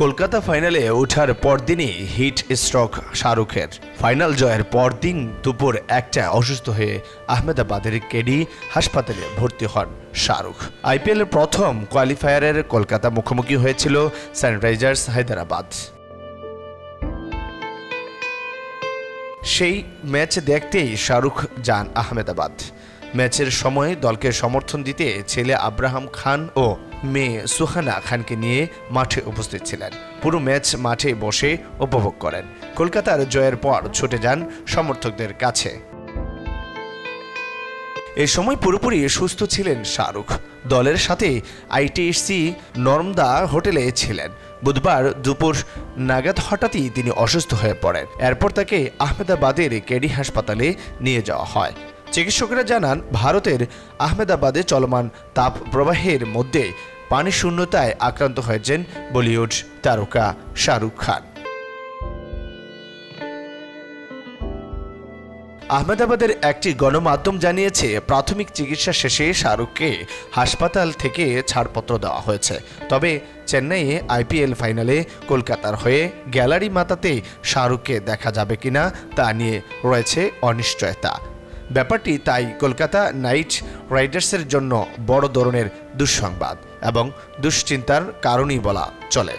কলকাতা ফাইনালে ওঠার পরদিনই হিট স্ট্রোক শাহরুখের। ফাইনাল জয়ের পরদিন দুপুর 1টায় অসুস্থ হয়ে আহমেদাবাদের কেডি হাসপাতালে ভর্তি হন শাহরুখ। আইপিএলের প্রথম কোয়ালিফায়ারের কলকাতা মুখোমুখি হয়েছিল সানরাইজার্স হায়দরাবাদ। সেই ম্যাচ দেখতেই শাহরুখ যান আহমেদাবাদ। ম্যাচের সময় দলকে সমর্থন দিতে ছেলে আব্রাহাম খান ও মেয়ে সুহানা খানকে নিয়ে মাঠে উপস্থিত ছিলেন। পুরো ম্যাচ মাঠে বসে উপভোগ করেন। কলকাতার জয়ের পর ছুটে যান সমর্থকদের কাছে। এই সময় পুরোপুরি সুস্থ ছিলেন শাহরুখ। দলের সাথে আইটিসি নর্মদা হোটেলে ছিলেন। বুধবার দুপুর নাগাদ হঠাৎই তিনি অসুস্থ হয়ে পড়েন। এরপর তাকে আহমেদাবাদের কেডি হাসপাতালে নিয়ে যাওয়া হয়। চিকিৎসকরা জানান, ভারতের আহমেদাবাদে চলমান তাপ প্রবাহের মধ্যে পানি শূন্যতায় আক্রান্ত হয়েছেন বলিউড তারকা শাহরুখ খান। আহমেদাবাদের একটি গণমাধ্যম জানিয়েছে, প্রাথমিক চিকিৎসা শেষে শাহরুখকে হাসপাতাল থেকে ছাড়পত্র দেওয়া হয়েছে। তবে চেন্নাইয়ে আইপিএল ফাইনালে কলকাতার হয়ে গ্যালারি মাতাতে শাহরুখকে দেখা যাবে কিনা তা নিয়ে রয়েছে অনিশ্চয়তা। ব্যাপারটি তাই কলকাতা নাইট রাইডার্সের জন্য বড় ধরনের দুঃসংবাদ এবং দুশ্চিন্তার কারণই বলা চলে।